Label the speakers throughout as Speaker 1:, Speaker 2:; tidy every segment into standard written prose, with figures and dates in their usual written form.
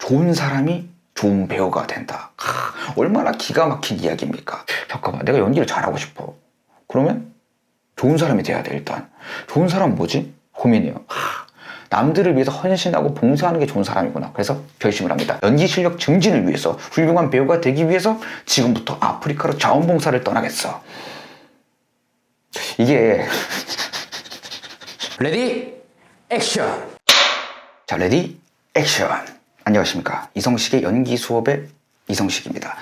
Speaker 1: 좋은 사람이 좋은 배우가 된다. 얼마나 기가 막힌 이야기입니까? 잠깐만, 내가 연기를 잘하고 싶어. 그러면 좋은 사람이 돼야 돼. 일단 좋은 사람은 뭐지? 고민이에요. 남들을 위해서 헌신하고 봉사하는 게 좋은 사람이구나. 그래서 결심을 합니다. 연기 실력 증진을 위해서, 훌륭한 배우가 되기 위해서 지금부터 아프리카로 자원봉사를 떠나겠어. 이게
Speaker 2: 레디 액션.
Speaker 1: 자, 레디 액션. 안녕하십니까, 이성식의 연기 수업의 이성식입니다.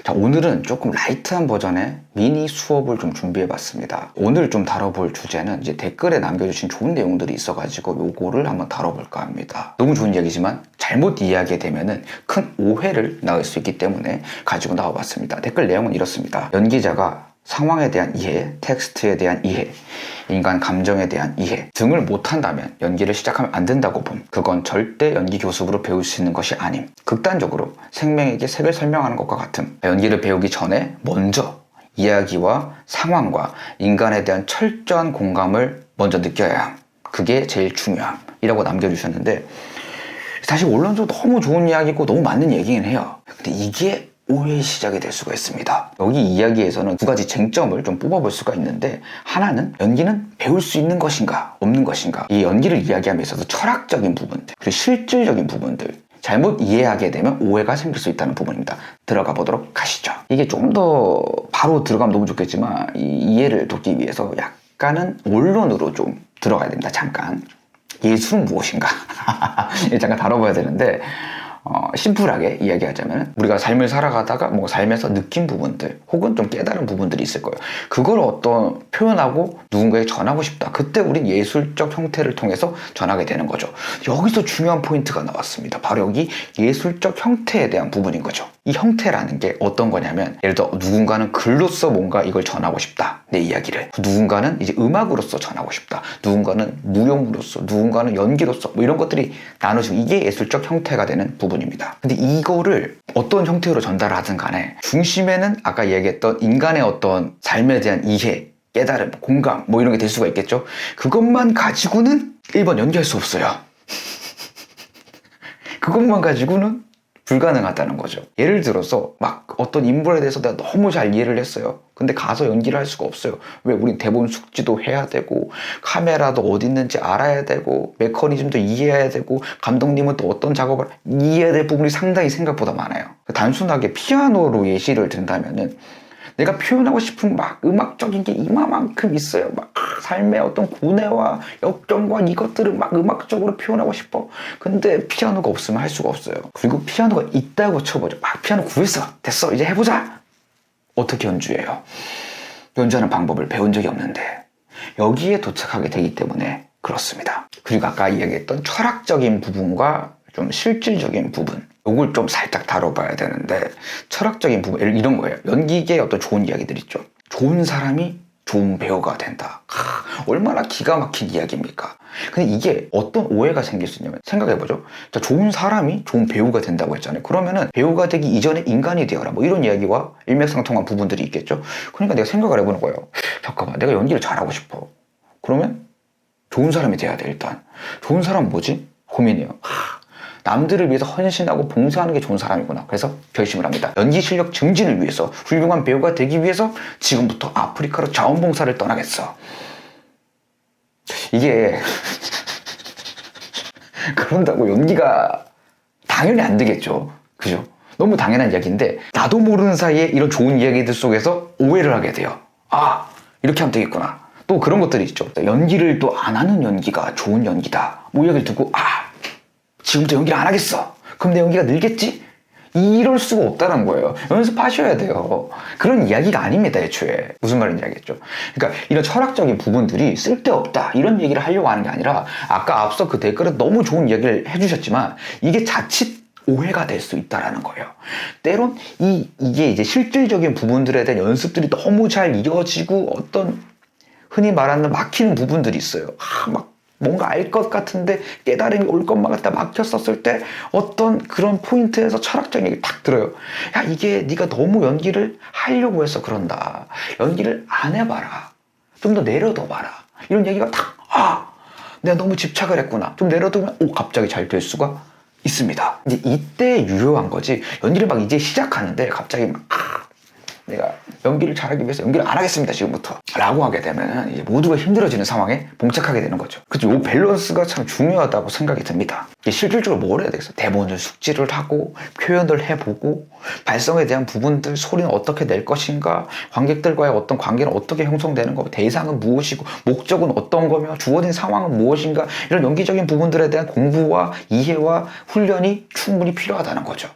Speaker 1: 자, 오늘은 조금 라이트한 버전의 미니 수업을 좀 준비해봤습니다. 오늘 좀 다뤄볼 주제는 이제 댓글에 남겨주신 좋은 내용들이 있어가지고 요거를 한번 다뤄볼까 합니다. 너무 좋은 이야기지만 잘못 이해하게 되면은 큰 오해를 낳을 수 있기 때문에 가지고 나와봤습니다. 댓글 내용은 이렇습니다. 연기자가 상황에 대한 이해, 텍스트에 대한 이해, 인간 감정에 대한 이해 등을 못한다면 연기를 시작하면 안 된다고 봄. 그건 절대 연기 교습으로 배울 수 있는 것이 아님. 극단적으로 생명에게 색을 설명하는 것과 같음. 연기를 배우기 전에 먼저 이야기와 상황과 인간에 대한 철저한 공감을 먼저 느껴야 함. 그게 제일 중요함 이라고 남겨주셨는데, 사실 원론적으로 너무 좋은 이야기고 너무 맞는 얘기긴 해요. 근데 이게 오해의 시작이 될 수가 있습니다. 여기 이야기에서는 두 가지 쟁점을 좀 뽑아볼 수가 있는데, 하나는 연기는 배울 수 있는 것인가 없는 것인가, 이 연기를 이야기함에 있어서 철학적인 부분들 그리고 실질적인 부분들 잘못 이해하게 되면 오해가 생길 수 있다는 부분입니다. 들어가 보도록 하시죠. 이게 좀 더 바로 들어가면 너무 좋겠지만 이 이해를 돕기 위해서 약간은 원론으로 좀 들어가야 됩니다. 잠깐 예술은 무엇인가 잠깐 다뤄봐야 되는데, 심플하게 이야기하자면 우리가 삶을 살아가다가 뭐 삶에서 느낀 부분들 혹은 좀 깨달은 부분들이 있을 거예요. 그걸 어떤 표현하고 누군가에게 전하고 싶다. 그때 우린 예술적 형태를 통해서 전하게 되는 거죠. 여기서 중요한 포인트가 나왔습니다. 바로 여기 예술적 형태에 대한 부분인 거죠. 이 형태라는 게 어떤 거냐면, 예를 들어 누군가는 글로써 뭔가 이걸 전하고 싶다, 내 이야기를. 누군가는 이제 음악으로서 전하고 싶다, 누군가는 무용으로서, 누군가는 연기로서, 뭐 이런 것들이 나눠지고, 이게 예술적 형태가 되는 부분입니다. 근데 이거를 어떤 형태로 전달하든 간에 중심에는 아까 얘기했던 인간의 어떤 삶에 대한 이해, 깨달음, 공감 뭐 이런 게 될 수가 있겠죠. 그것만 가지고는 1번 연기할 수 없어요. 그것만 가지고는 불가능하다는 거죠. 예를 들어서 막 어떤 인물에 대해서 내가 너무 잘 이해를 했어요. 근데 가서 연기를 할 수가 없어요. 왜? 우린 대본 숙지도 해야 되고, 카메라도 어디 있는지 알아야 되고, 메커니즘도 이해해야 되고, 감독님은 또 어떤 작업을 이해해야 될 부분이 상당히 생각보다 많아요. 단순하게 피아노로 예시를 든다면은, 내가 표현하고 싶은 막 음악적인 게 이만큼 있어요. 막 삶의 어떤 고뇌와 역경과 이것들을 막 음악적으로 표현하고 싶어. 근데 피아노가 없으면 할 수가 없어요. 그리고 피아노가 있다고 쳐보죠. 막 피아노 구했어. 됐어. 이제 해보자. 어떻게 연주해요? 연주하는 방법을 배운 적이 없는데 여기에 도착하게 되기 때문에 그렇습니다. 그리고 아까 이야기했던 철학적인 부분과 좀 실질적인 부분, 요걸 좀 살짝 다뤄봐야 되는데, 철학적인 부분 이런 거예요. 연기계의 어떤 좋은 이야기들 있죠. 좋은 사람이 좋은 배우가 된다. 얼마나 기가 막힌 이야기입니까? 근데 이게 어떤 오해가 생길 수 있냐면, 생각해보죠. 자, 좋은 사람이 좋은 배우가 된다고 했잖아요. 그러면은 배우가 되기 이전에 인간이 되어라, 뭐 이런 이야기와 일맥상통한 부분들이 있겠죠. 그러니까 내가 생각을 해보는 거예요. 잠깐만, 내가 연기를 잘하고 싶어. 그러면 좋은 사람이 돼야 돼. 일단 좋은 사람은 뭐지? 고민이에요. 남들을 위해서 헌신하고 봉사하는 게 좋은 사람이구나. 그래서 결심을 합니다. 연기 실력 증진을 위해서, 훌륭한 배우가 되기 위해서 지금부터 아프리카로 자원봉사를 떠나겠어. 이게 그런다고 연기가 당연히 안 되겠죠. 그죠? 너무 당연한 이야기인데, 나도 모르는 사이에 이런 좋은 이야기들 속에서 오해를 하게 돼요. 아, 이렇게 하면 되겠구나. 또 그런 것들이 있죠. 연기를 또 안 하는 연기가 좋은 연기다, 뭐 이야기를 듣고, 지금부터 연기를 안 하겠어. 그럼 내 연기가 늘겠지? 이럴 수가 없다는 거예요. 연습하셔야 돼요. 그런 이야기가 아닙니다, 애초에. 무슨 말인지 알겠죠? 그러니까 이런 철학적인 부분들이 쓸데없다, 이런 얘기를 하려고 하는 게 아니라, 아까 앞서 그 댓글에 너무 좋은 이야기를 해주셨지만 이게 자칫 오해가 될 수 있다라는 거예요. 때론 이게 이제 실질적인 부분들에 대한 연습들이 너무 잘 이어지고, 어떤 흔히 말하는 막히는 부분들이 있어요. 막 뭔가 알 것 같은데 깨달음이 올 것만 같다 막혔었을 때 어떤 그런 포인트에서 철학적인 얘기 딱 들어요. 야, 이게 네가 너무 연기를 하려고 해서 그런다. 연기를 안 해봐라. 좀 더 내려둬봐라. 이런 얘기가 딱, 내가 너무 집착을 했구나. 좀 내려두면 갑자기 잘 될 수가 있습니다. 근데 이때 유효한 거지, 연기를 막 이제 시작하는데 갑자기 막 내가 연기를 잘하기 위해서 연기를 안 하겠습니다 지금부터 라고 하게 되면 이제 모두가 힘들어지는 상황에 봉착하게 되는 거죠. 그래서 이 밸런스가 참 중요하다고 생각이 듭니다. 이게 실질적으로 뭘 해야 되겠어? 대본을 숙지를 하고 표현을 해보고 발성에 대한 부분들, 소리는 어떻게 낼 것인가, 관객들과의 어떤 관계는 어떻게 형성되는 거, 대상은 무엇이고 목적은 어떤 거며 주어진 상황은 무엇인가, 이런 연기적인 부분들에 대한 공부와 이해와 훈련이 충분히 필요하다는 거죠.